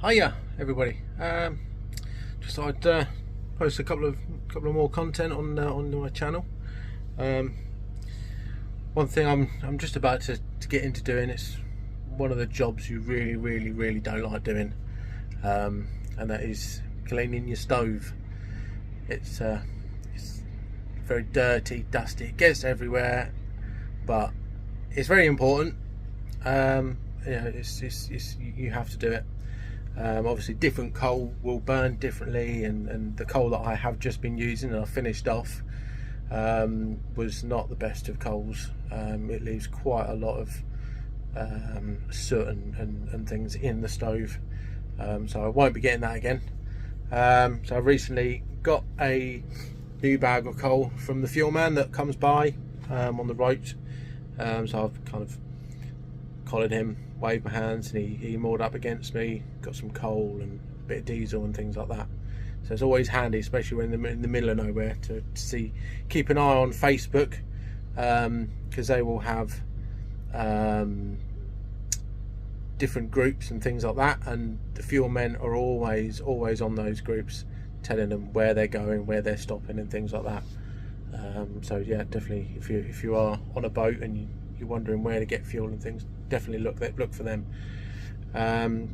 Hiya everybody. Just thought I'd post a couple of more content on my channel. One thing I'm just about to get into doing, it's one of the jobs you really don't like doing, and that is cleaning your stove. It's very dirty, dusty, it gets everywhere, but it's very important. You have to do it. Obviously different coal will burn differently, and the coal that I have just been using and I finished off was not the best of coals. It leaves quite a lot of soot and things in the stove, so I won't be getting that again. So I recently got a new bag of coal from the fuel man that comes by on the road, so I've kind of collared him, waved my hands, and he moored up against me, got some coal and a bit of diesel and things like that. So it's always handy, especially when in the middle of nowhere, to keep an eye on Facebook, because they will have different groups and things like that, and the fuel men are always on those groups, telling them where they're going, where they're stopping and things like that. So yeah, definitely if you are on a boat and you're wondering where to get fuel and things, definitely look for them.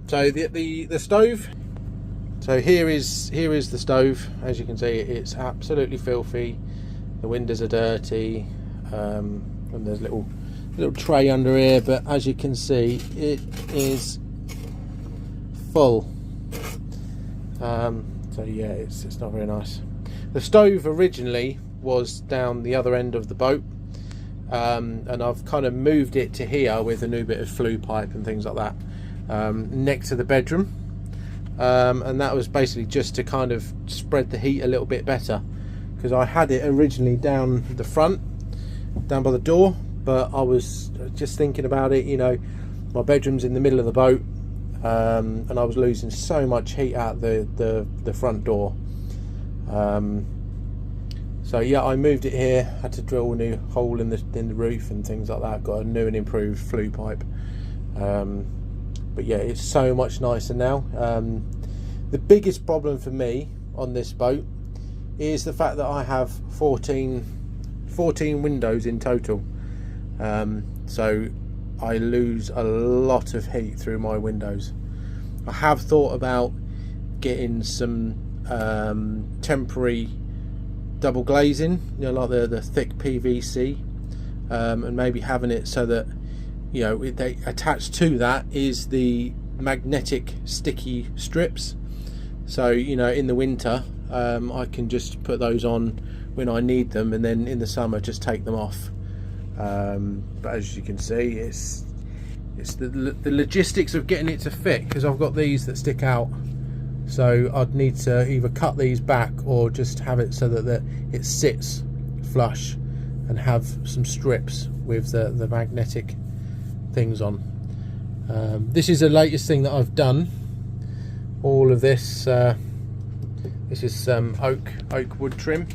So the stove. So here is the stove. As you can see, it's absolutely filthy. The windows are dirty, and there's a little tray under here. But as you can see, it is full. So yeah, it's not very nice. The stove originally was down the other end of the boat. And I've kind of moved it to here with a new bit of flue pipe and things like that, next to the bedroom, and that was basically just to kind of spread the heat a little bit better, because I had it originally down the front, down by the door, but I was just thinking about it, you know, my bedroom's in the middle of the boat, and I was losing so much heat out the front door. So yeah, I moved it here, had to drill a new hole in the roof and things like that, got a new and improved flue pipe. But yeah, it's so much nicer now. The biggest problem for me on this boat is the fact that I have 14 windows in total. So I lose a lot of heat through my windows. I have thought about getting some temporary double glazing, you know, like the thick PVC, and maybe having it so that, you know, they attached to that is the magnetic sticky strips, so you know, in the winter I can just put those on when I need them, and then in the summer just take them off. But as you can see, it's the logistics of getting it to fit, because I've got these that stick out. So I'd need to either cut these back or just have it so that it sits flush and have some strips with the magnetic things on. This is the latest thing that I've done. All of this, this is some oak wood trim.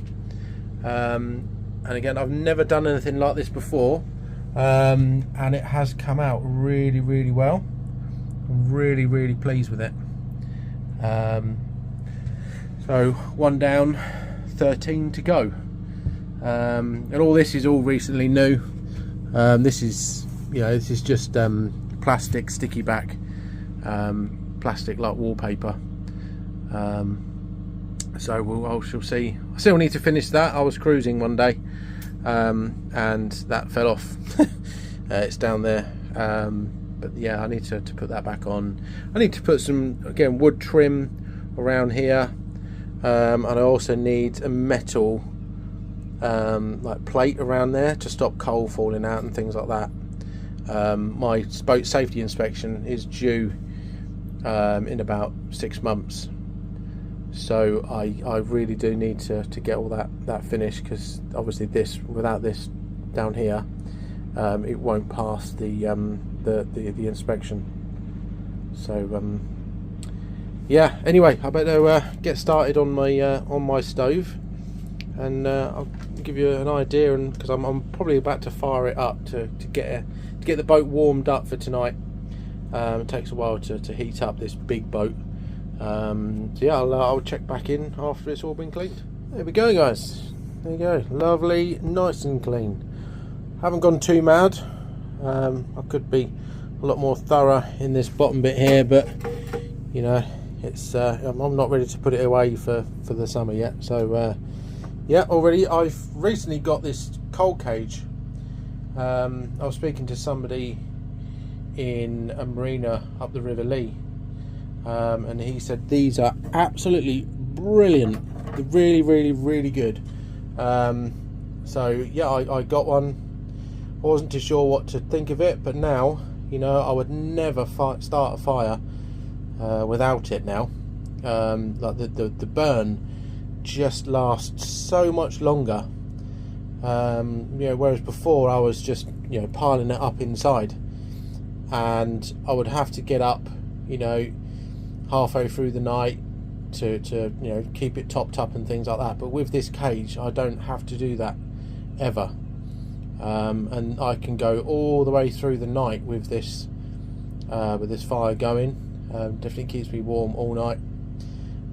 And again, I've never done anything like this before, and it has come out really well. I'm really pleased with it. So one down, 13 to go, and all this is all recently new. This is just plastic sticky back, plastic like wallpaper. So I shall see. I still need to finish that. I was cruising one day, and that fell off. It's down there. But yeah, I need to put that back on. I need to put some, again, wood trim around here, and I also need a metal like plate around there to stop coal falling out and things like that. My boat safety inspection is due in about 6 months, so I really do need to get all that finished, because obviously without this down here, it won't pass the inspection. So yeah, anyway, I better get started on my stove, and I'll give you an idea, and because I'm probably about to fire it up to get the boat warmed up for tonight. It takes a while to heat up this big boat. So yeah, I'll check back in after it's all been cleaned. There we go, guys. There you go, lovely, nice and clean. Haven't gone too mad. I could be a lot more thorough in this bottom bit here, but you know, it's I'm not ready to put it away for the summer yet. So yeah, I've recently got this coal cage. I was speaking to somebody in a marina up the River Lee, and he said these are absolutely brilliant. They're really, really, really good. So yeah, I got one. I wasn't too sure what to think of it, but now, you know, I would never start a fire without it now. Like the burn just lasts so much longer. You know, whereas before I was just, you know, piling it up inside, and I would have to get up, you know, halfway through the night to you know, keep it topped up and things like that. But with this cage, I don't have to do that ever, and I can go all the way through the night with this fire going. Definitely keeps me warm all night,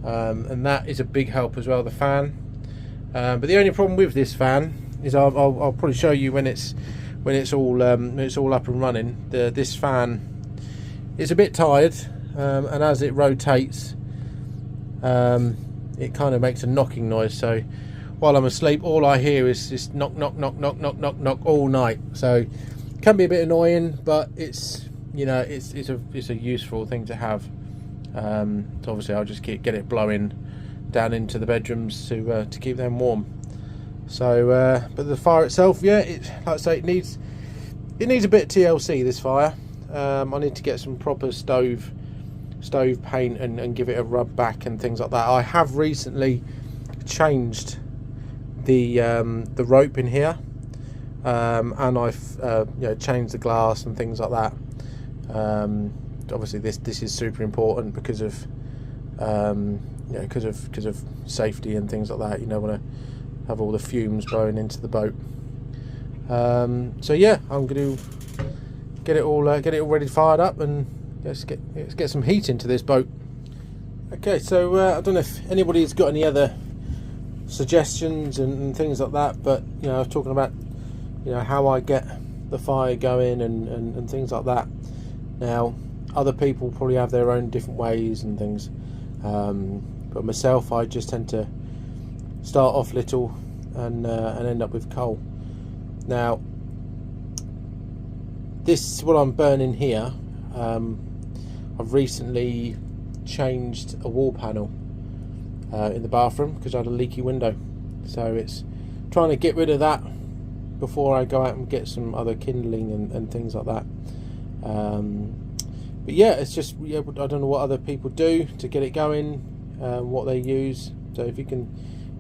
and that is a big help as well, the fan. But the only problem with this fan is I'll probably show you when it's all up and running. This fan is a bit tired, and as it rotates, it kind of makes a knocking noise. So while I'm asleep, all I hear is this knock, knock, knock, knock, knock, knock, knock all night. So it can be a bit annoying, but it's, you know, it's a useful thing to have. So obviously I'll just get it blowing down into the bedrooms to keep them warm. So but the fire itself, yeah, like I say, it needs a bit of TLC, this fire. I need to get some proper stove paint and give it a rub back and things like that. I have recently changed the rope in here, and I've you know, changed the glass and things like that. Obviously this is super important because of you know, because of safety and things like that. You don't want to have all the fumes blowing into the boat. So yeah, I'm going to get it all ready fired up, and let's get some heat into this boat. Okay, so I don't know if anybody's got any other suggestions and things like that, but you know, I was talking about, you know, how I get the fire going and things like that. Now, other people probably have their own different ways and things, but myself, I just tend to start off little and end up with coal. Now, this, what I'm burning here, I've recently changed a wall panel in the bathroom because I had a leaky window, so it's trying to get rid of that before I go out and get some other kindling and things like that. But yeah, it's just, yeah, I don't know what other people do to get it going, what they use. So if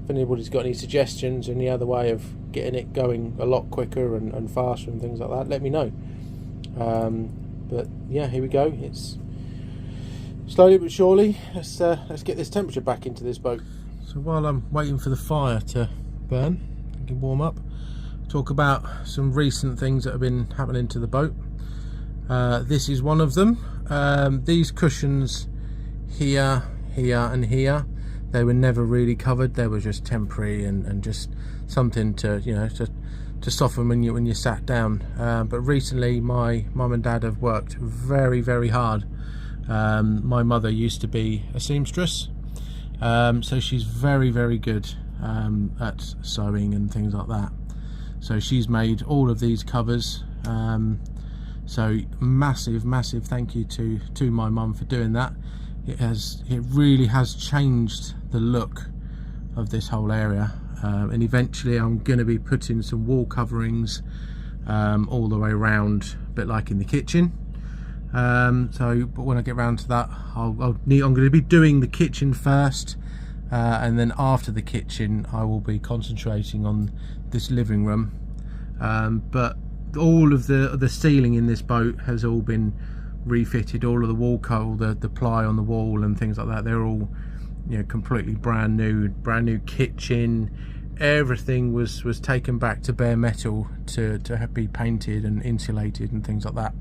anybody's got any suggestions, any other way of getting it going a lot quicker and faster and things like that, let me know. But yeah, here we go. It's slowly but surely, let's get this temperature back into this boat. So while I'm waiting for the fire to burn, I can warm up, talk about some recent things that have been happening to the boat. This is one of them. These cushions here, and here, they were never really covered. They were just temporary and just something to, you know, to soften when you sat down. But recently my mum and dad have worked very, very hard. My mother used to be a seamstress, so she's very, very good at sewing and things like that. So she's made all of these covers. So massive thank you to my mum for doing that. It really has changed the look of this whole area, and eventually I'm going to be putting some wall coverings all the way around, a bit like in the kitchen. So but when I get around to that, I'm going to be doing the kitchen first, and then after the kitchen I will be concentrating on this living room. But all of the ceiling in this boat has all been refitted. All of the wall cover, the ply on the wall and things like that, they're all, you know, completely brand new kitchen. Everything was taken back to bare metal to be painted and insulated and things like that.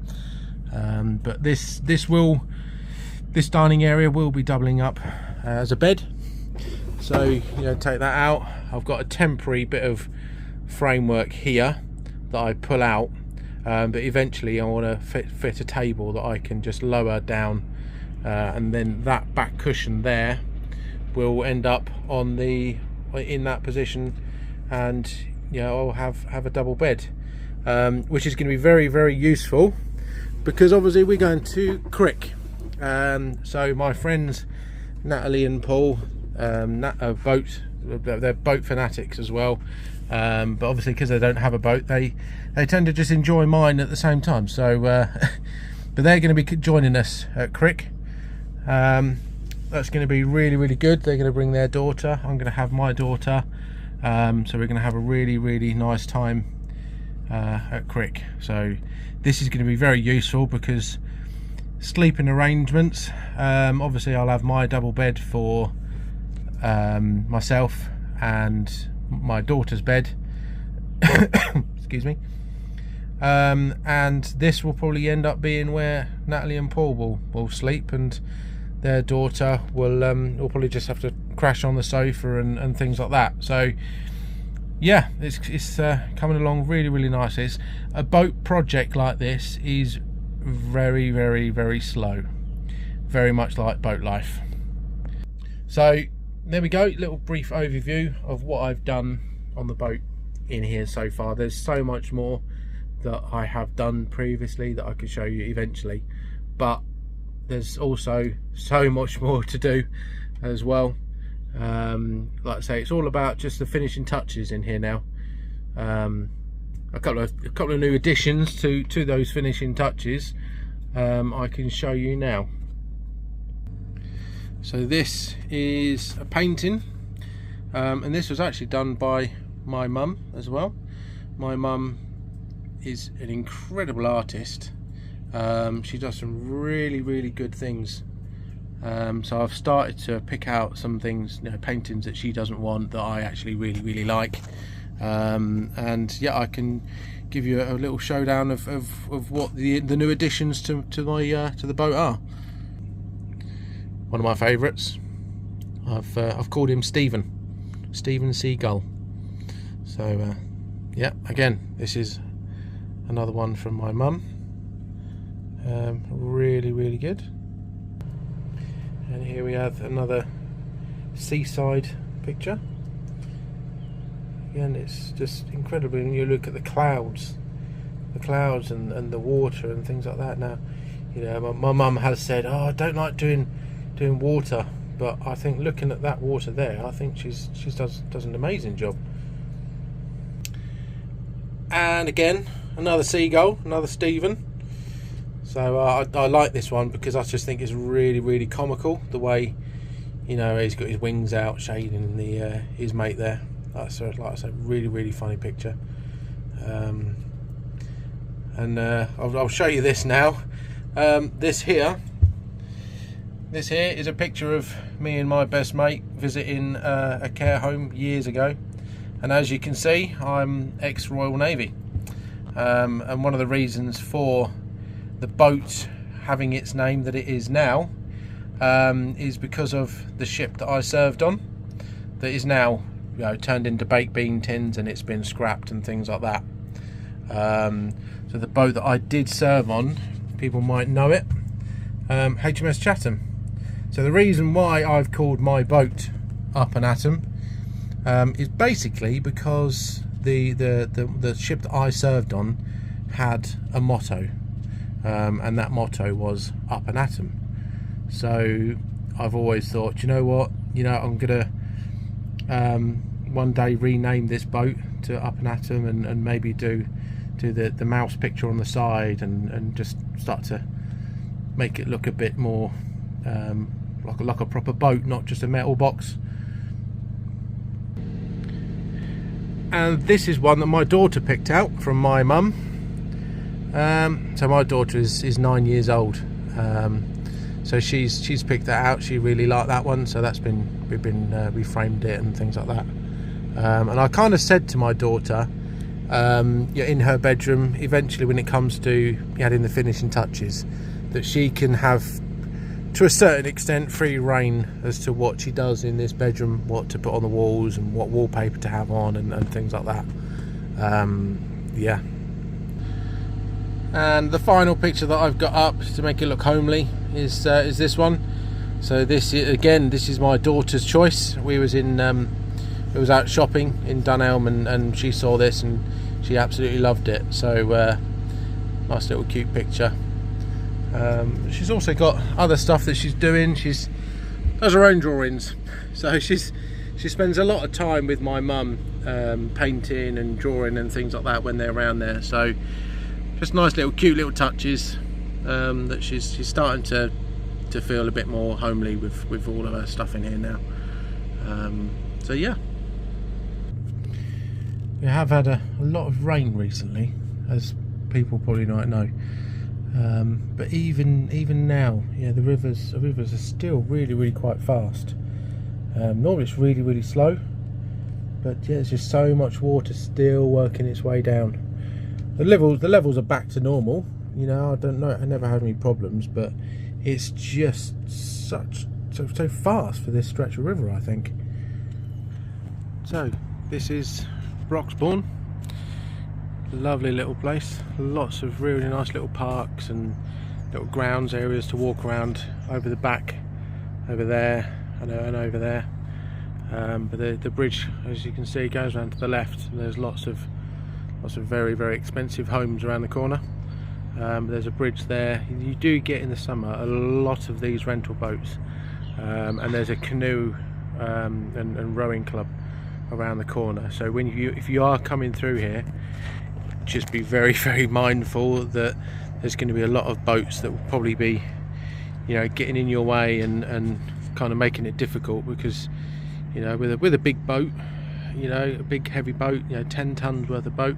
But this will This dining area will be doubling up as a bed, so take that out. I've got a temporary bit of framework here that I pull out, but eventually I want to fit a table that I can just lower down, and then that back cushion there will end up in that position, and I'll have a double bed, which is going to be very, very useful, because obviously we're going to Crick. So my friends Natalie and Paul, they're boat fanatics as well, but obviously because they don't have a boat, they tend to just enjoy mine at the same time. So but they're going to be joining us at Crick. That's going to be really, really good. They're going to bring their daughter, I'm going to have my daughter, so we're going to have a really, really nice time at Crick. So this is going to be very useful, because sleeping arrangements, obviously I'll have my double bed for myself and my daughter's bed. Excuse me. And this will probably end up being where Natalie and Paul will sleep, and their daughter will probably just have to crash on the sofa and things like that. So yeah, it's coming along really, really nice. It's a boat project like this is very, very, very slow, very much like boat life. So there we go, little brief overview of what I've done on the boat in here so far. There's so much more that I have done previously that I could show you eventually, but there's also so much more to do as well. Like I say, it's all about just the finishing touches in here now. A couple of new additions to those finishing touches I can show you now. So this is a painting, and this was actually done by my mum as well. My mum is an incredible artist. She does some really, really good things. So I've started to pick out some things, paintings that she doesn't want, that I actually really, really like. And yeah, I can give you a little showdown of what the new additions to the boat are. One of my favourites, I've called him Steven Seagull. So yeah, again, this is another one from my mum. Really, really good. And here we have another seaside picture. Again, it's just incredible when you look at the clouds and the water and things like that. Now, my mum has said, "Oh, I don't like doing water," but I think looking at that water there, I think she does an amazing job. And again, another seagull, another Stephen. So I like this one because I just think it's really, really comical, the way he's got his wings out shading his mate there. That's like I said, really, really funny picture. And I'll show you this now. This here is a picture of me and my best mate visiting a care home years ago, and as you can see, I'm ex-Royal Navy, and one of the reasons for the boat having its name that it is now is because of the ship that I served on, that is now turned into baked bean tins, and it's been scrapped and things like that. So the boat that I did serve on, people might know it, HMS Chatham. So the reason why I've called my boat Up and Atom is basically because the ship that I served on had a motto, and that motto was Up and Atom. So I've always thought, you know what, I'm gonna one day rename this boat to Up and Atom, and maybe do the mouse picture on the side, and just start to make it look a bit more like a proper boat, not just a metal box. And this is one that my daughter picked out from my mum. So my daughter is 9 years old, so she's picked that out. She really liked that one, so we framed it and things like that. And I kind of said to my daughter, in her bedroom, eventually when it comes to adding the finishing touches, that she can have to a certain extent, free reign as to what she does in this bedroom, what to put on the walls and what wallpaper to have on and things like that. Yeah. And the final picture that I've got up to make it look homely is this one. So this is my daughter's choice. We was out shopping in Dunelm, and she saw this and she absolutely loved it. So nice little cute picture. She's also got other stuff that she's doing. She does her own drawings, so she spends a lot of time with my mum, painting and drawing and things like that when they're around there. So just nice little cute little touches that she's starting to feel a bit more homely with all of her stuff in here now. So yeah, we have had a lot of rain recently, as people probably might know. But even now, yeah, the rivers are still really quite fast. Normally it's really slow, but yeah, there's just so much water still working its way down. The levels are back to normal. You know, I don't know, I never had any problems, but it's just so fast for this stretch of river, I think. So this is Broxbourne. Lovely little place, lots of really nice little parks and little grounds areas to walk around over the back, over there and over there. But the bridge, as you can see, goes around to the left, and there's lots of very expensive homes around the corner. There's a bridge there. You do get in the summer a lot of these rental boats, and there's a canoe and rowing club around the corner. So if you are coming through here, just be very mindful that there's going to be a lot of boats that will probably be, you know, getting in your way and kind of making it difficult, because, you know, with a big boat, you know, a big heavy boat, you know, 10 tons worth of boat,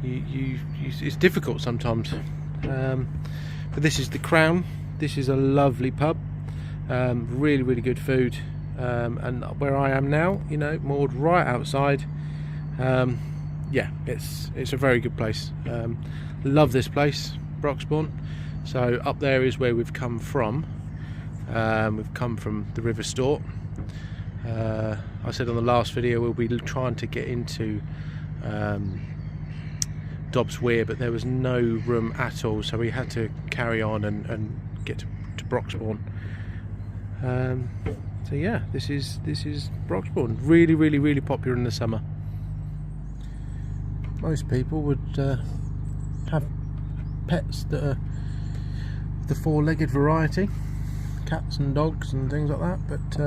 it's difficult sometimes. But this is the Crown. This is a lovely pub, really good food, and where I am now, you know, moored right outside. Yeah, it's a very good place. Love this place, Broxbourne. So up there is where we've come from. We've come from the River Stort. I said on the last video we'll be trying to get into Dobbs Weir, but there was no room at all, so we had to carry on and get to Broxbourne. So yeah, this is Broxbourne. Really popular in the summer. Most people would have pets that are the four-legged variety, cats and dogs and things like that, but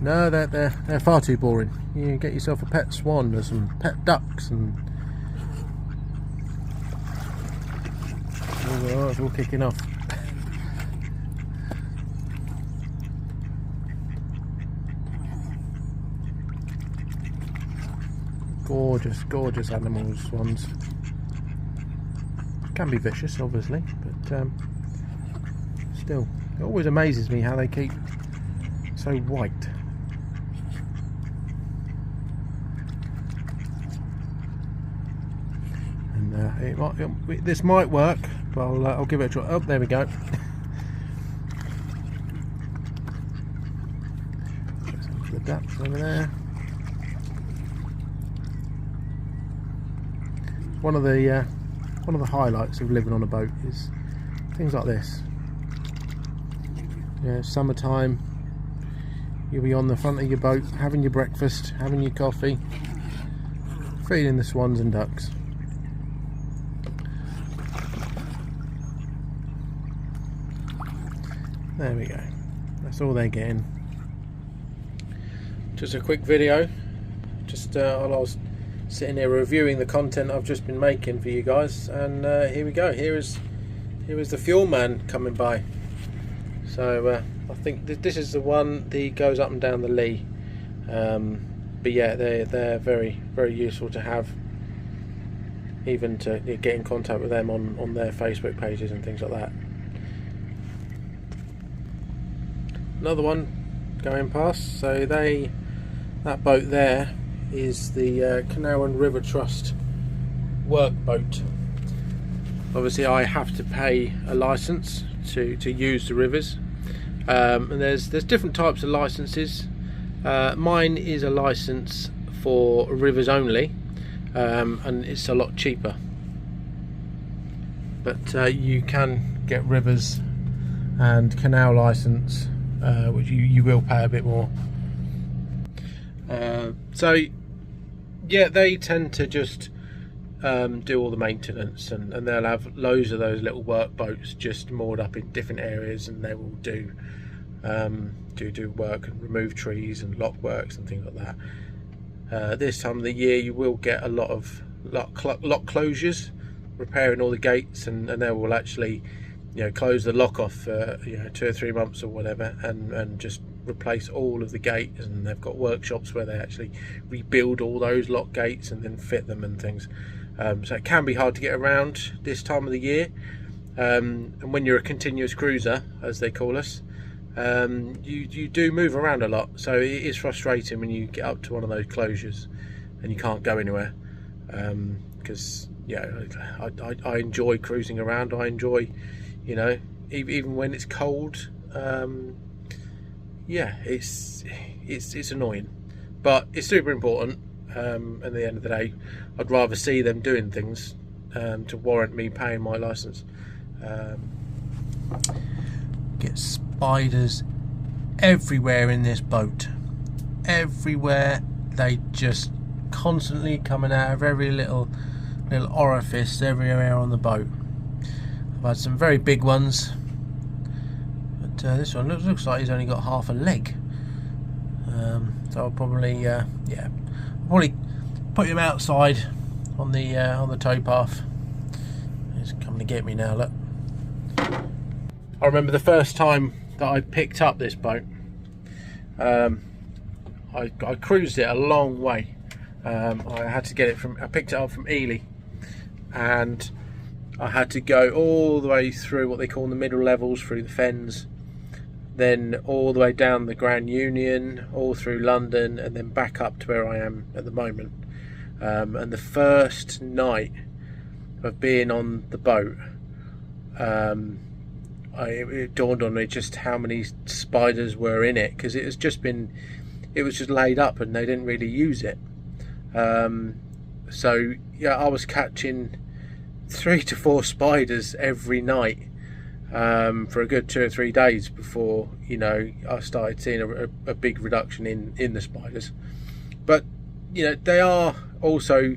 no, they're far too boring. You get yourself a pet swan or some pet ducks, and it's all kicking off. Gorgeous animals, swans. Can be vicious, obviously, but still, it always amazes me how they keep so white. And this might work, but I'll give it a try. Oh, there we go. The ducks over there. One of the highlights of living on a boat is things like this. Yeah, summertime, you'll be on the front of your boat, having your breakfast, having your coffee, feeding the swans and ducks. There we go. That's all they're getting. Just a quick video. Just while I was sitting here reviewing the content I've just been making for you guys, and here we go. Here is the fuel man coming by. So I think this is the one that goes up and down the Lee. But yeah, they're very useful to have, even to get in contact with them on their Facebook pages and things like that. Another one going past. So that boat there is the Carnarvon River Trust work boat. Obviously I have to pay a license to use the rivers. And there's different types of licenses. Mine is a license for rivers only, and it's a lot cheaper. But you can get rivers and canal license, which you will pay a bit more. So yeah, they tend to just do all the maintenance, and they'll have loads of those little workboats just moored up in different areas, and they will do work and remove trees and lock works and things like that. This time of the year you will get a lot of lock closures, repairing all the gates, and they will actually, you know, close the lock off for 2 or 3 months or whatever, and just replace all of the gates. And they've got workshops where they actually rebuild all those lock gates and then fit them and things. So it can be hard to get around this time of the year, and when you're a continuous cruiser, as they call us, you do move around a lot, so it is frustrating when you get up to one of those closures and you can't go anywhere, because I enjoy cruising around. I enjoy, you know, even when it's cold. Yeah, it's annoying, but it's super important. At the end of the day, I'd rather see them doing things to warrant me paying my license. Get spiders everywhere in this boat, everywhere. They just constantly coming out of every little orifice everywhere on the boat. I've had some very big ones, but this one looks like he's only got half a leg. So I'll probably probably put him outside on the towpath. He's coming to get me now, look. I remember the first time that I picked up this boat. I cruised it a long way. I had to get it I picked it up from Ely, and I had to go all the way through what they call the middle levels, through the Fens, then all the way down the Grand Union, all through London, and then back up to where I am at the moment. And the first night of being on the boat, it dawned on me just how many spiders were in it, because it was just laid up and they didn't really use it. So yeah, I was catching 3 to 4 spiders every night for a good 2 or 3 days before, you know, I started seeing a big reduction in the spiders. But you know, they are also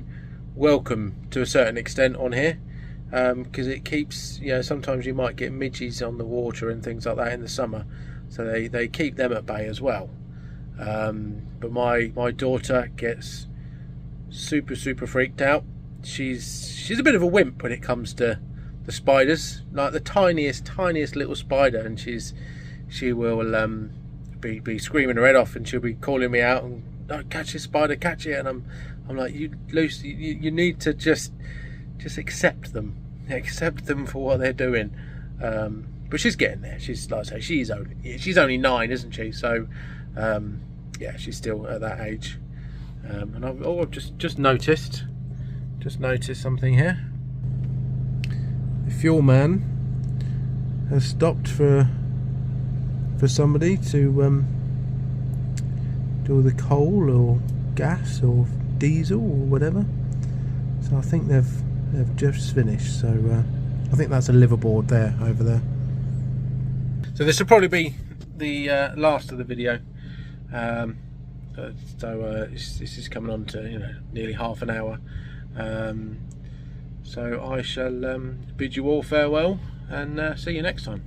welcome to a certain extent on here, because it keeps, you know, sometimes you might get midges on the water and things like that in the summer, so they keep them at bay as well. But my daughter gets super freaked out. She's a bit of a wimp when it comes to the spiders, like the tiniest little spider, and she will be screaming her head off, and she'll be calling me out and, "Oh, catch this spider, catch it!" And I'm like, you need to just accept them for what they're doing. But she's getting there. She's, like I say, she's only 9, isn't she? So yeah, she's still at that age. And I've just noticed something here. The fuel man has stopped for somebody to do all the coal or gas or diesel or whatever. So I think they've just finished. So I think that's a liverboard there, over there. So this will probably be the last of the video. This is coming on to, you know, nearly half an hour. So I shall bid you all farewell, and see you next time.